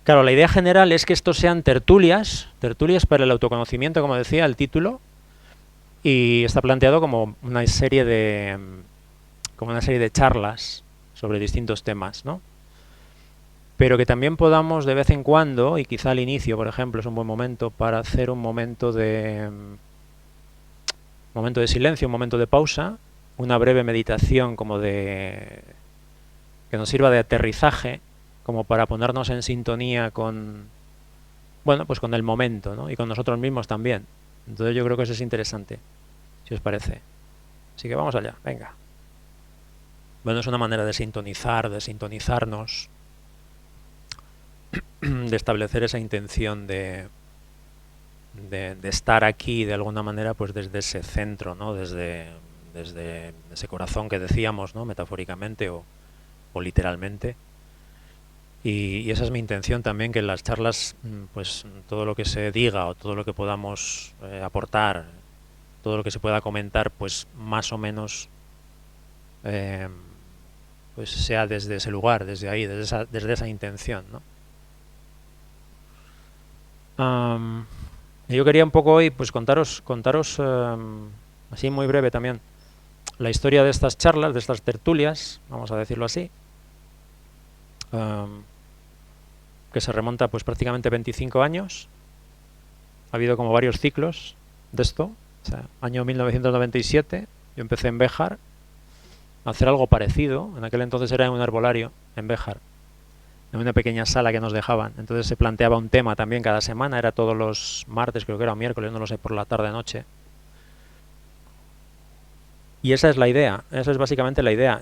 Claro, la idea general es que estos sean tertulias, tertulias para el autoconocimiento, como decía el título, y está planteado como una serie de charlas sobre distintos temas, ¿no? Pero que también podamos de vez en cuando, y quizá al inicio, por ejemplo, es un buen momento para hacer un momento de silencio, un momento de pausa, una breve meditación como de que nos sirva de aterrizaje, como para ponernos en sintonía con, bueno, pues con el momento, ¿no? Y con nosotros mismos también. Entonces yo creo que eso es interesante, si os parece. Así que vamos allá, venga. Bueno, es una manera de sintonizar, de sintonizarnos, de establecer esa intención de estar aquí de alguna manera, pues desde ese centro, ¿no? Desde ese corazón que decíamos, ¿no? Metafóricamente o literalmente. Y esa es mi intención también, que en las charlas, pues todo lo que se diga o todo lo que podamos aportar, todo lo que se pueda comentar, pues más o menos eh, pues sea desde ese lugar, desde ahí, desde esa intención, ¿no? Yo quería un poco hoy pues contaros así muy breve también la historia de estas charlas, de estas tertulias, vamos a decirlo así, que se remonta pues prácticamente 25 años. Ha habido como varios ciclos de esto. O sea, año 1997 yo empecé en Béjar a hacer algo parecido. En aquel entonces era en un arbolario en Béjar, en una pequeña sala que nos dejaban. Entonces se planteaba un tema también cada semana, era todos los martes, creo que era, o miércoles, no lo sé, por la tarde-noche. Y esa es la idea, esa es básicamente la idea.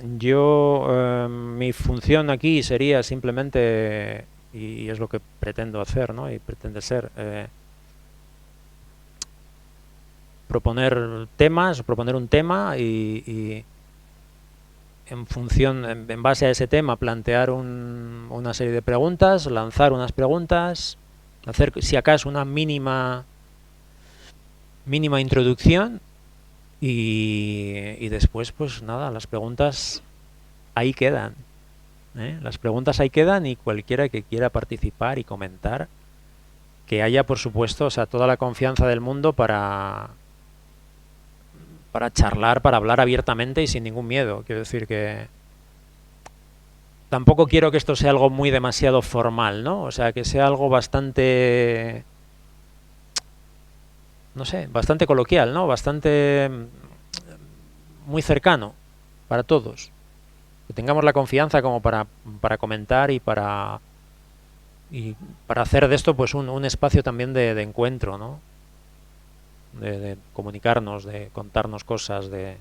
Mi función aquí sería simplemente, y es lo que pretendo hacer, ¿no? Y pretende ser, proponer temas, proponer un tema y en función, en base a ese tema, plantear una serie de preguntas, lanzar unas preguntas, hacer, si acaso, una mínima introducción y después, pues nada, las preguntas ahí quedan. Las preguntas ahí quedan y cualquiera que quiera participar y comentar, que haya, por supuesto, o sea, toda la confianza del mundo para charlar, para hablar abiertamente y sin ningún miedo. Quiero decir que tampoco quiero que esto sea algo muy demasiado formal, ¿no? O sea, que sea algo bastante, no sé, bastante coloquial, ¿no? Bastante muy cercano para todos. Que tengamos la confianza como para comentar y para hacer de esto pues un espacio también de encuentro, ¿no? De comunicarnos, de contarnos cosas, de,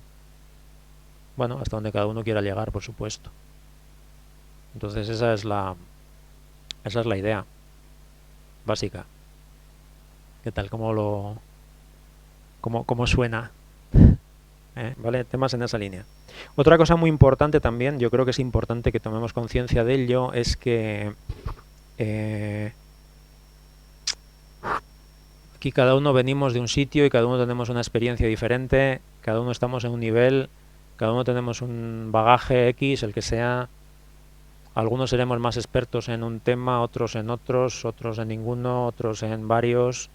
bueno, hasta donde cada uno quiera llegar, por supuesto. Entonces esa es la idea básica. ¿Qué tal? ¿Cómo suena? ¿Vale? Temas en esa línea. Otra cosa muy importante también, yo creo que es importante que tomemos conciencia de ello, es que aquí cada uno venimos de un sitio y cada uno tenemos una experiencia diferente, cada uno estamos en un nivel, cada uno tenemos un bagaje X, el que sea. Algunos seremos más expertos en un tema, otros en otros, otros en ninguno, otros en varios.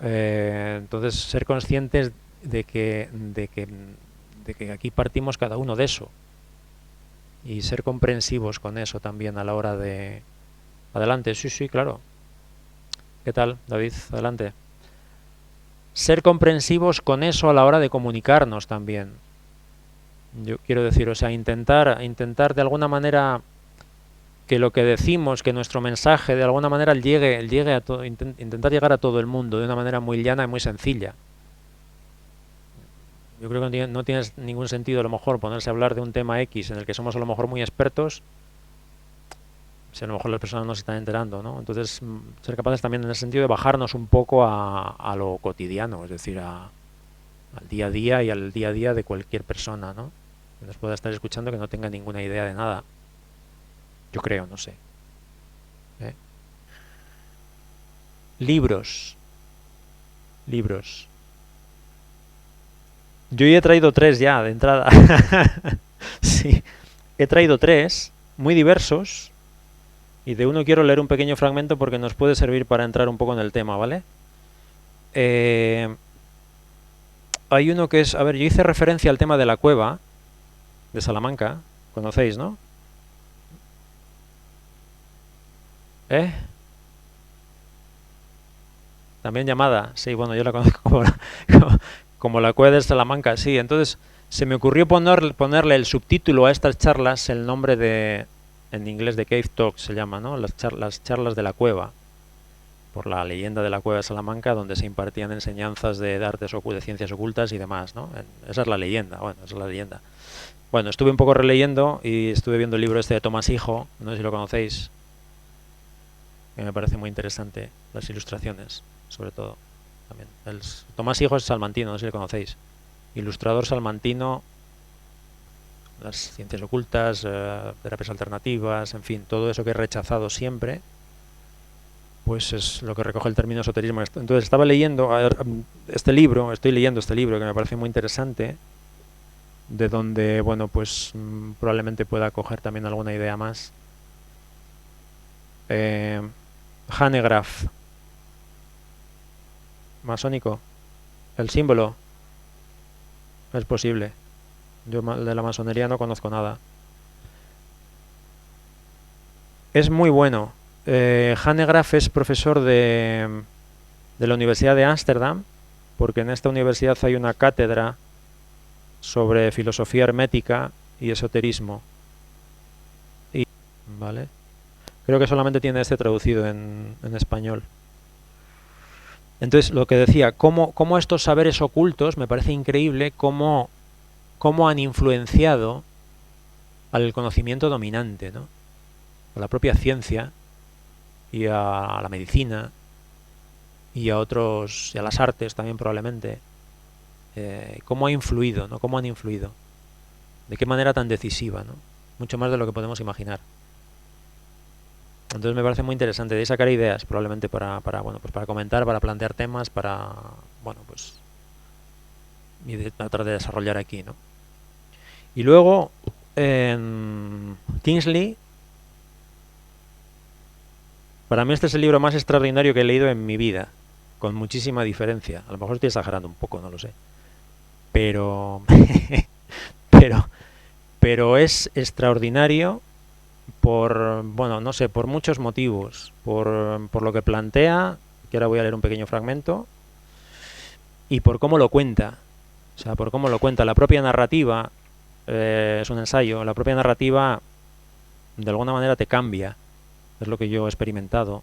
Entonces, ser conscientes de que aquí partimos cada uno de eso y ser comprensivos con eso también a la hora de... Adelante, sí, sí, claro. ¿Qué tal, David? Adelante. Ser comprensivos con eso a la hora de comunicarnos también. Yo quiero decir, o sea, intentar de alguna manera que lo que decimos, que nuestro mensaje de alguna manera llegue a todo, intentar llegar a todo el mundo de una manera muy llana y muy sencilla. Yo creo que no tiene ningún sentido a lo mejor ponerse a hablar de un tema X en el que somos a lo mejor muy expertos, si a lo mejor las personas no se están enterando, ¿no? Entonces, ser capaces también en ese sentido de bajarnos un poco a lo cotidiano, es decir, al día a día y al día a día de cualquier persona, ¿no? Que nos pueda estar escuchando que no tenga ninguna idea de nada. Yo creo, no sé. ¿Eh? Libros. Yo ya he traído 3 ya, de entrada. Sí, he traído 3, muy diversos. Y de uno quiero leer un pequeño fragmento porque nos puede servir para entrar un poco en el tema, ¿vale? Hay uno que es, a ver, yo hice referencia al tema de la cueva de Salamanca, conocéis, ¿no? ¿Eh? También llamada, sí, bueno, yo la conozco como la cueva de Salamanca, sí. Entonces se me ocurrió ponerle el subtítulo a estas charlas, el nombre de, en inglés de Cave Talks se llama, ¿no? Las charlas de la cueva, por la leyenda de la cueva de Salamanca, donde se impartían enseñanzas de artes de ciencias ocultas y demás, ¿no? Esa es la leyenda, bueno, esa es la leyenda. Bueno, estuve un poco releyendo y estuve viendo el libro este de Tomás Hijo, no sé si lo conocéis, que me parece muy interesante, las ilustraciones, sobre todo. También. Tomás Hijo es salmantino, no sé si lo conocéis. Ilustrador salmantino, las ciencias ocultas, terapias alternativas, en fin, todo eso que he rechazado siempre, pues es lo que recoge el término esoterismo. Entonces estaba leyendo estoy leyendo este libro que me parece muy interesante, de donde, bueno, pues probablemente pueda coger también alguna idea más. Hanegraaff, masónico, el símbolo, es posible. Yo de la masonería no conozco nada. Es muy bueno. Hanegraaff es profesor de la Universidad de Ámsterdam, porque en esta universidad hay una cátedra sobre filosofía hermética y esoterismo. Y, ¿vale? Creo que solamente tiene este traducido en español. Entonces, lo que decía, cómo estos saberes ocultos, me parece increíble cómo han influenciado al conocimiento dominante, ¿no? A la propia ciencia y a la medicina y a otros, y a las artes también probablemente. Cómo ha influido, ¿no? Cómo han influido. De qué manera tan decisiva, ¿no? Mucho más de lo que podemos imaginar. Entonces me parece muy interesante. De ahí sacar ideas probablemente para bueno, pues para comentar, para plantear temas, para, bueno, pues y tratar de desarrollar aquí, ¿no? Y luego en Kingsley, para mí este es el libro más extraordinario que he leído en mi vida, con muchísima diferencia. A lo mejor estoy exagerando un poco, no lo sé, pero pero es extraordinario por, bueno, no sé, por muchos motivos, por lo que plantea, que ahora voy a leer un pequeño fragmento, y por cómo lo cuenta. O sea, por cómo lo cuenta. La propia narrativa, es un ensayo, la propia narrativa de alguna manera te cambia, es lo que yo he experimentado.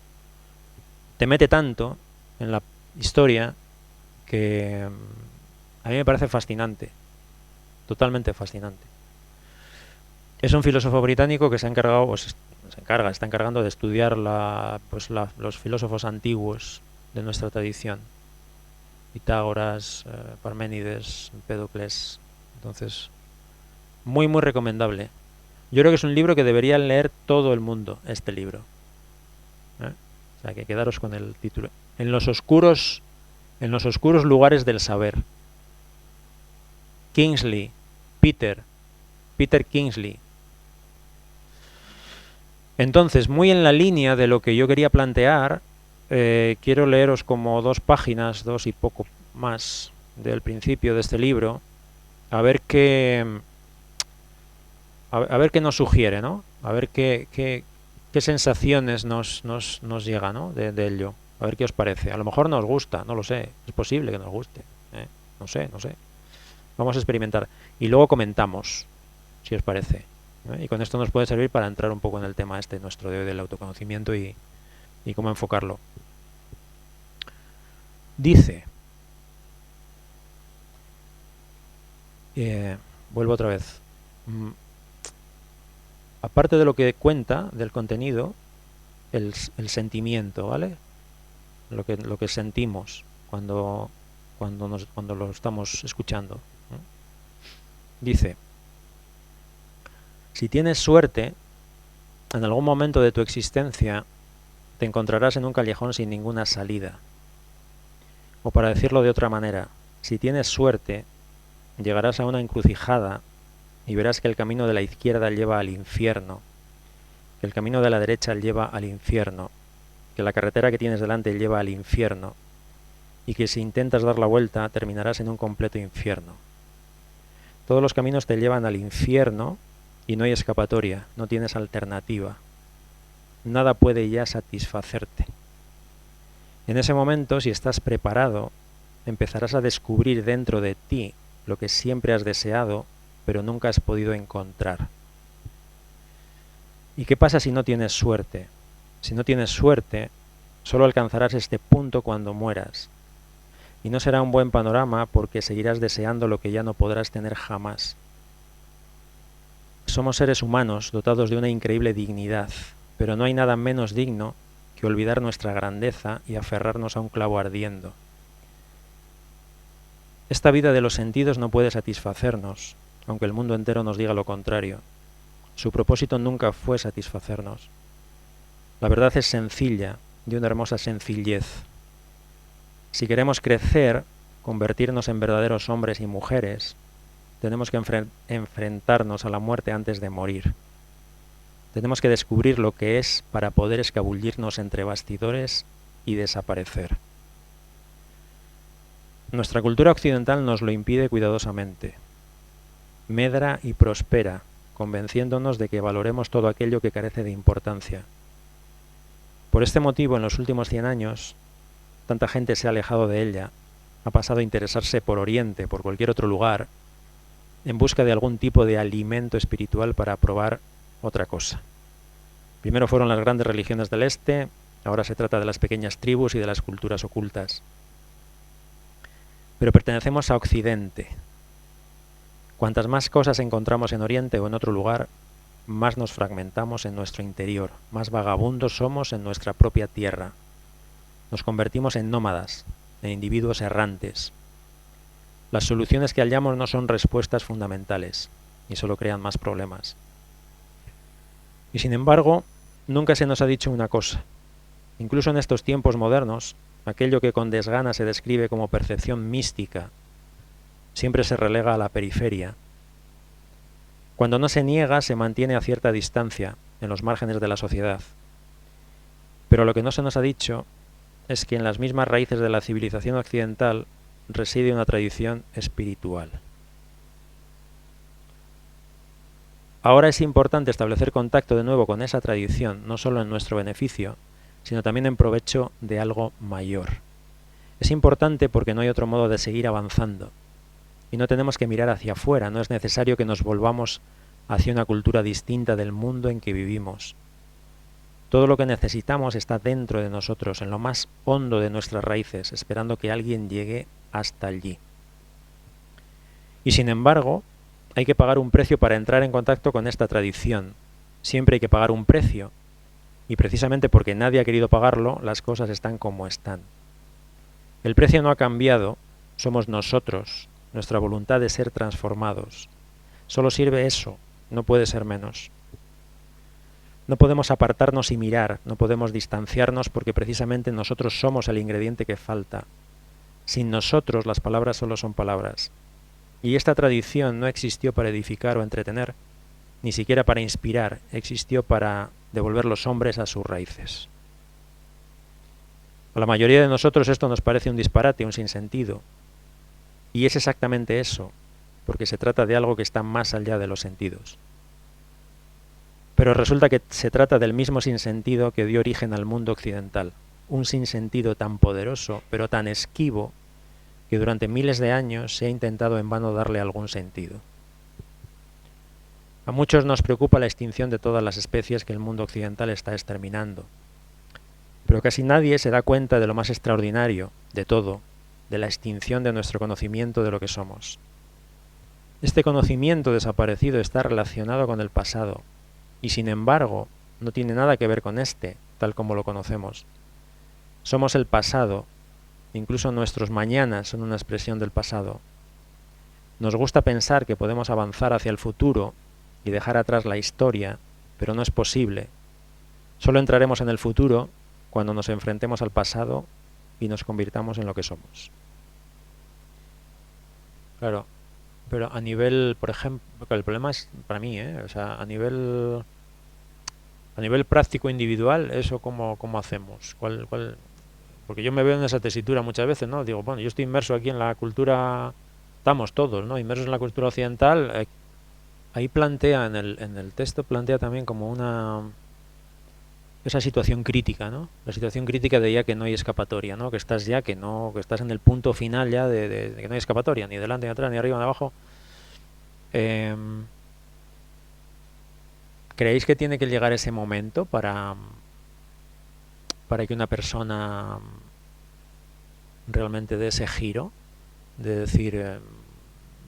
Te mete tanto en la historia que a mí me parece fascinante, totalmente fascinante. Es un filósofo británico que se ha encargado, pues, está encargando de estudiar los filósofos antiguos de nuestra tradición. Pitágoras, Parménides, Empédocles. Entonces, muy muy recomendable. Yo creo que es un libro que debería leer todo el mundo, este libro. O sea, que quedaros con el título. En los oscuros lugares del saber. Kingsley, Peter Kingsley. Entonces, muy en la línea de lo que yo quería plantear, quiero leeros como 2 páginas, 2 y poco más del principio de este libro, a ver qué nos sugiere, ¿no? A ver qué sensaciones nos llega, ¿no? de ello. A ver qué os parece. A lo mejor nos gusta, no lo sé. Es posible que nos guste. No sé. Vamos a experimentar. Y luego comentamos, si os parece. Y con esto nos puede servir para entrar un poco en el tema nuestro de hoy del autoconocimiento y cómo enfocarlo. Dice, vuelvo otra vez, aparte de lo que cuenta del contenido, el sentimiento, ¿vale? Lo que sentimos cuando lo estamos escuchando. Dice, si tienes suerte, en algún momento de tu existencia te encontrarás en un callejón sin ninguna salida. O para decirlo de otra manera, si tienes suerte, llegarás a una encrucijada y verás que el camino de la izquierda lleva al infierno, que el camino de la derecha lleva al infierno, que la carretera que tienes delante lleva al infierno, y que si intentas dar la vuelta terminarás en un completo infierno. Todos los caminos te llevan al infierno y no hay escapatoria, no tienes alternativa. Nada puede ya satisfacerte. En ese momento, si estás preparado, empezarás a descubrir dentro de ti lo que siempre has deseado, pero nunca has podido encontrar. ¿Y qué pasa si no tienes suerte? Si no tienes suerte, solo alcanzarás este punto cuando mueras. Y no será un buen panorama porque seguirás deseando lo que ya no podrás tener jamás. Somos seres humanos dotados de una increíble dignidad, pero no hay nada menos digno que olvidar nuestra grandeza y aferrarnos a un clavo ardiendo. Esta vida de los sentidos no puede satisfacernos, aunque el mundo entero nos diga lo contrario. Su propósito nunca fue satisfacernos. La verdad es sencilla, de una hermosa sencillez. Si queremos crecer, convertirnos en verdaderos hombres y mujeres, tenemos que enfrentarnos a la muerte antes de morir. Tenemos que descubrir lo que es para poder escabullirnos entre bastidores y desaparecer. Nuestra cultura occidental nos lo impide cuidadosamente. Medra y prospera, convenciéndonos de que valoremos todo aquello que carece de importancia. Por este motivo, en los últimos 100 años, tanta gente se ha alejado de ella, ha pasado a interesarse por Oriente, por cualquier otro lugar, en busca de algún tipo de alimento espiritual para probar otra cosa. Primero fueron las grandes religiones del Este, ahora se trata de las pequeñas tribus y de las culturas ocultas. Pero pertenecemos a Occidente. Cuantas más cosas encontramos en Oriente o en otro lugar, más nos fragmentamos en nuestro interior, más vagabundos somos en nuestra propia tierra. Nos convertimos en nómadas, en individuos errantes. Las soluciones que hallamos no son respuestas fundamentales, y solo crean más problemas. Y sin embargo, nunca se nos ha dicho una cosa. Incluso en estos tiempos modernos, aquello que con desgana se describe como percepción mística, siempre se relega a la periferia. Cuando no se niega, se mantiene a cierta distancia, en los márgenes de la sociedad. Pero lo que no se nos ha dicho es que en las mismas raíces de la civilización occidental reside una tradición espiritual. Ahora es importante establecer contacto de nuevo con esa tradición, no solo en nuestro beneficio, sino también en provecho de algo mayor. Es importante porque no hay otro modo de seguir avanzando. Y no tenemos que mirar hacia afuera, no es necesario que nos volvamos hacia una cultura distinta del mundo en que vivimos. Todo lo que necesitamos está dentro de nosotros, en lo más hondo de nuestras raíces, esperando que alguien llegue hasta allí. Y sin embargo, hay que pagar un precio para entrar en contacto con esta tradición. Siempre hay que pagar un precio. Y precisamente porque nadie ha querido pagarlo, las cosas están como están. El precio no ha cambiado, somos nosotros, nuestra voluntad de ser transformados. Solo sirve eso, no puede ser menos. No podemos apartarnos y mirar, no podemos distanciarnos porque precisamente nosotros somos el ingrediente que falta. Sin nosotros las palabras solo son palabras. Y esta tradición no existió para edificar o entretener, ni siquiera para inspirar, existió para devolver los hombres a sus raíces. A la mayoría de nosotros esto nos parece un disparate, un sinsentido. Y es exactamente eso, porque se trata de algo que está más allá de los sentidos. Pero resulta que se trata del mismo sinsentido que dio origen al mundo occidental, un sinsentido tan poderoso, pero tan esquivo, que durante miles de años se ha intentado en vano darle algún sentido. A muchos nos preocupa la extinción de todas las especies que el mundo occidental está exterminando, pero casi nadie se da cuenta de lo más extraordinario de todo, de la extinción de nuestro conocimiento de lo que somos. Este conocimiento desaparecido está relacionado con el pasado, y sin embargo no tiene nada que ver con este, tal como lo conocemos. Somos el pasado, incluso nuestros mañanas son una expresión del pasado. Nos gusta pensar que podemos avanzar hacia el futuro y dejar atrás la historia, pero no es posible. Solo entraremos en el futuro cuando nos enfrentemos al pasado y nos convirtamos en lo que somos. Claro, pero a nivel, por ejemplo, el problema es para mí, o sea, a nivel A nivel práctico individual, ¿eso cómo hacemos? Porque yo me veo en esa tesitura muchas veces, ¿no? Digo, bueno, yo estoy inmerso aquí en la cultura, estamos todos, ¿no? Inmersos en la cultura occidental. Ahí plantea, en el texto plantea también como esa situación crítica, ¿no? La situación crítica de ya que no hay escapatoria, ¿no? Que estás ya, que estás en el punto final ya de que no hay escapatoria, ni delante ni atrás, ni arriba ni abajo. Em, ¿Creéis que tiene que llegar ese momento para que una persona realmente dé ese giro? De decir,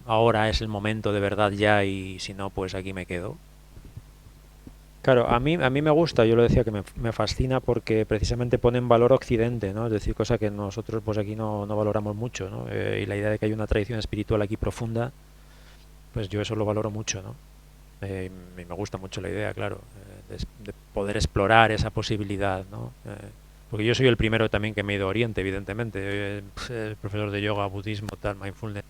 ahora es el momento de verdad ya y si no, pues aquí me quedo. Claro, a mí me gusta, yo lo decía que me fascina porque precisamente pone en valor Occidente, ¿no? Es decir, cosa que nosotros pues aquí no valoramos mucho, ¿no? Y la idea de que hay una tradición espiritual aquí profunda, pues yo eso lo valoro mucho, ¿no? Y me gusta mucho la idea, claro, de poder explorar esa posibilidad, ¿no? Porque yo soy el primero también que me he ido a Oriente, evidentemente, profesor de yoga, budismo, tal, mindfulness.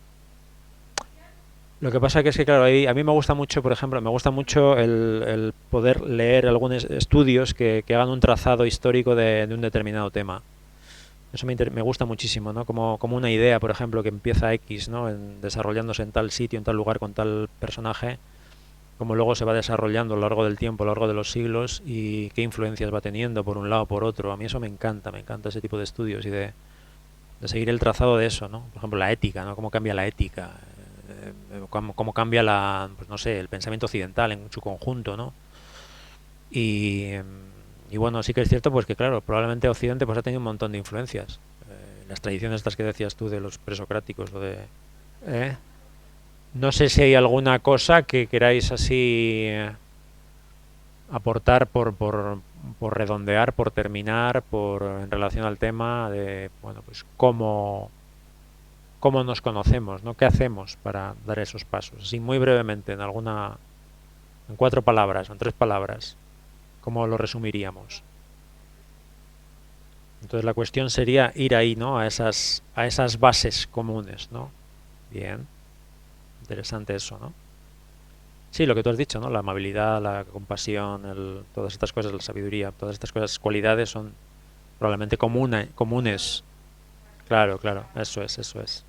Lo que pasa que es que, claro, a mí me gusta mucho, por ejemplo, me gusta mucho el poder leer algunos estudios que hagan un trazado histórico de un determinado tema. Eso me gusta muchísimo, ¿no? Como una idea, por ejemplo, que empieza X, ¿no? Desarrollándose en tal sitio, en tal lugar, con tal personaje, como luego se va desarrollando a lo largo del tiempo, a lo largo de los siglos, y qué influencias va teniendo por un lado o por otro. A mí eso me encanta ese tipo de estudios y de seguir el trazado de eso, ¿no? Por ejemplo, la ética, ¿no? Cómo cambia la ética, cómo cambia pues no sé, el pensamiento occidental en su conjunto, ¿no? Y, y bueno, sí que es cierto, pues que claro, probablemente Occidente pues ha tenido un montón de influencias. Las tradiciones estas que decías tú de los presocráticos o de... ¿eh? No sé si hay alguna cosa que queráis así aportar por redondear, por terminar, en relación al tema de, bueno, pues cómo nos conocemos, ¿no? ¿Qué hacemos para dar esos pasos? Así muy brevemente, en 4 palabras, o en 3 palabras, ¿cómo lo resumiríamos? Entonces la cuestión sería ir ahí, ¿no? A esas bases comunes, ¿no? Bien, interesante eso, ¿no? Sí, lo que tú has dicho, ¿no? La amabilidad, la compasión, todas estas cosas, la sabiduría, todas estas cosas, cualidades son probablemente comunes. Claro, claro, eso es, eso es.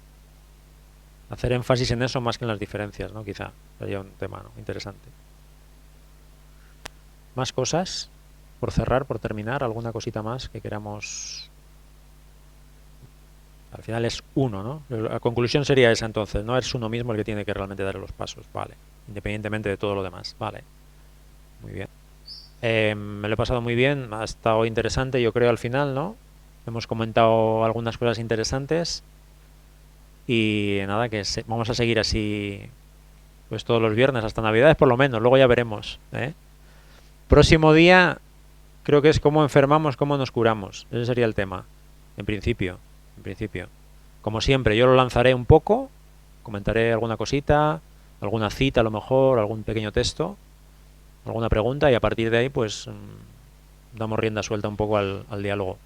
Hacer énfasis en eso más que en las diferencias, ¿no? Quizá sería un tema, ¿no? Interesante. ¿Más cosas? Por cerrar, por terminar, alguna cosita más que queramos. Al final es uno, ¿no? La conclusión sería esa entonces, no es uno mismo el que tiene que realmente dar los pasos, vale. Independientemente de todo lo demás, vale. Muy bien. Me lo he pasado muy bien, ha estado interesante, yo creo, al final, ¿no? Hemos comentado algunas cosas interesantes y nada, vamos a seguir así, pues todos los viernes, hasta Navidades por lo menos, luego ya veremos, ¿eh? Próximo día, creo que es cómo enfermamos, cómo nos curamos. Ese sería el tema, en principio, en principio. Como siempre, yo lo lanzaré un poco, comentaré alguna cosita, alguna cita a lo mejor, algún pequeño texto, alguna pregunta y a partir de ahí pues damos rienda suelta un poco al diálogo,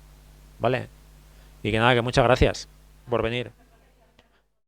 ¿vale? Y que nada, que muchas gracias por venir.